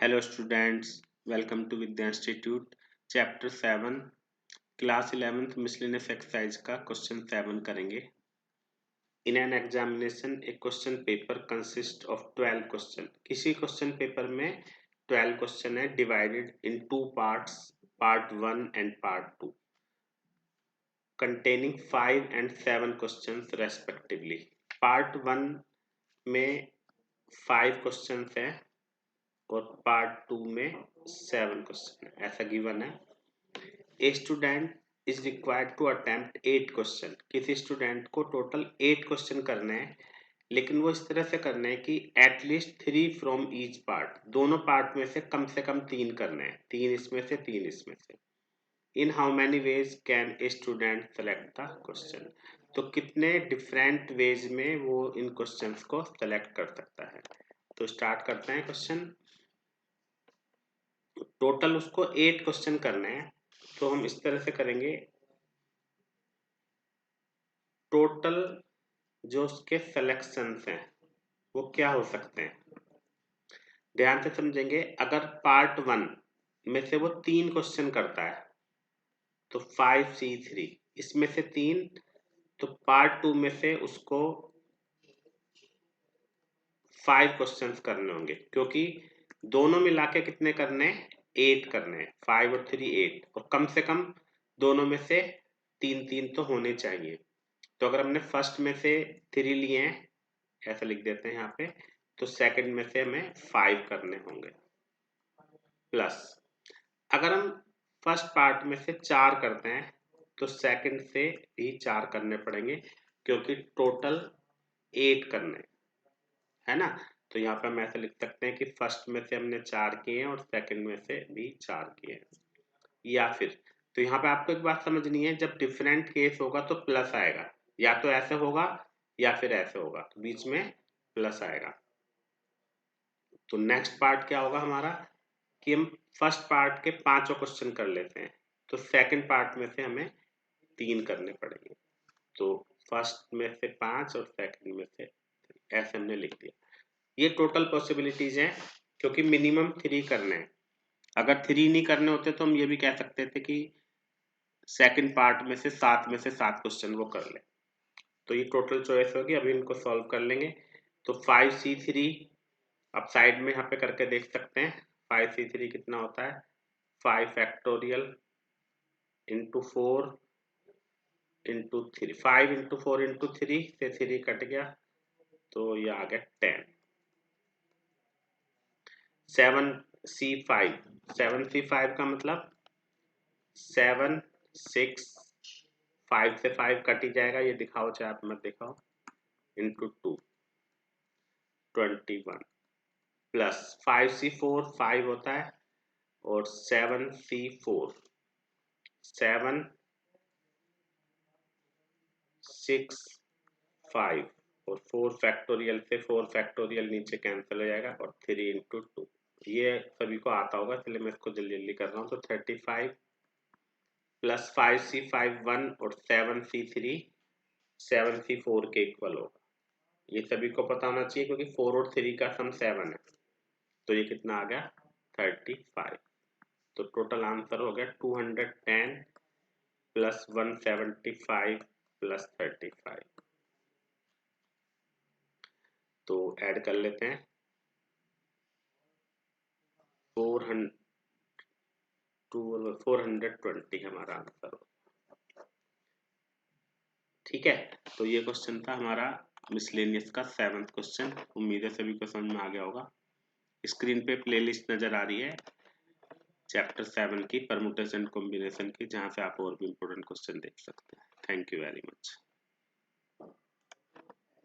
Hello students, welcome to Vidya Institute. Chapter 7 Class 11th Miscellaneous Exercise का Question 7 करेंगे. In an examination, a question paper consists of 12 question. किसी question paper में 12 question है divided in two parts, part 1 and part 2, containing 5 and 7 questions respectively. Part 1 में 5 questions है और part 2 में 7 question है, ऐसा गिवन है. A student is required to attempt 8 question. किसी स्टूडेंट को टोटल 8 क्वेश्चन करने हैं, लेकिन वो इस तरह से करने हैं कि एटलीस्ट 3 फ्रॉम ईच पार्ट. दोनों पार्ट में से कम 3 करने हैं, 3 इसमें से 3 इसमें से. In how many ways can a student select the question. तो कितने डिफरेंट वेज में वो इन क्वेश्चंस को सेलेक्ट कर सकता है. तो स्टार्ट करते हैं क्वेश्चन. टोटल उसको 8 क्वेश्चन करने हैं, तो हम इस तरह से करेंगे. टोटल जो उसके सिलेक्शंस हैं वो क्या हो सकते हैं, ध्यान से समझेंगे. अगर पार्ट 1 में से वो 3 क्वेश्चन करता है तो 5C3, इसमें से 3. तो पार्ट 2 में से उसको 5 क्वेश्चंस करने होंगे, क्योंकि दोनों मिला के कितने करने हैं, 8 करने हैं. 5 और 3 8, और कम से कम दोनों में से 3 तो होने चाहिए. तो अगर हमने फर्स्ट में से 3 लिए हैं, ऐसा लिख देते हैं यहाँ पे, तो सेकंड में से हमें 5 करने होंगे. प्लस अगर हम फर्स्ट पार्ट में से 4 करते हैं तो सेकंड से भी 4 करने पड़ेंगे, क्योंकि टोटल 8 करने है ना. तो यहाँ पे हम ऐसे लिख सकते हैं कि फर्स्ट में से हमने 4 किए हैं और सेकंड में से भी 4 किए हैं. या फिर तो यहाँ पे आपको एक बात समझनी है, जब डिफरेंट केस होगा तो प्लस आएगा, या तो ऐसे होगा या फिर ऐसे होगा, तो बीच में प्लस आएगा. तो नेक्स्ट पार्ट क्या होगा हमारा कि हम फर्स्ट पार्ट के 5 क्वेश्चन कर लेते हैं, तो सेकंड पार्ट में से हमें 3 करने पड़ेंगे. तो फर्स्ट में से 5 और सेकंड में से 3, ऐसे हमने लिख दिया. ये टोटल पॉसिबिलिटीज हैं, क्योंकि मिनिमम 3 करने हैं. अगर 3 नहीं करने होते तो हम ये भी कह सकते थे कि सेकंड पार्ट में से 7 क्वेश्चन वो कर ले. तो ये टोटल चॉइस होगी. अभी इनको सॉल्व कर लेंगे. तो 5C3 अब साइड में यहाँ पे करके देख सकते हैं. 5C3 कितना होता है, 5 factorial into 4 into 3. 5 into 4 into 3 से 3 कट गया, तो ये आ गया 10. 7C5, 7C5 का मतलब 7 6, 5 से 5 कट ही जाएगा, ये दिखाओ चाहे आप मत दिखाओ, इंटू 2 21, प्लस 5C4 5 होता है, और 7C4 7 6 5, और 4 फैक्टोरियल से 4 फैक्टोरियल नीचे कैंसिल हो जाएगा, और 3 इंटू 2. ये सभी को आता होगा, इसलिए मैं इसको जल्दी जल्दी कर रहा हूँ. तो 35 प्लस 5C5 1 और 7C3 7C4 के इक्वल होगा. ये सभी को पता होना चाहिए, क्योंकि 4 और 3 का सम 7 है. तो ये कितना आ गया, 35. तो टोटल आंसर हो गया 210 प्लस 175 प्लस 35. तो ऐड कर लेते हैं. 420 हमारा आंसर. ठीक है. तो ये क्वेश्चन था हमारा मिसलेनियस का 7th क्वेश्चन. उम्मीद है सभी को समझ में आ गया होगा. स्क्रीन पे प्लेलिस्ट नजर आ रही है चैप्टर 7 की परमुटेशन कॉम्बिनेशन की, जहां से आप और भी इंपॉर्टेंट क्वेश्चन देख सकते हैं. Thank you very much.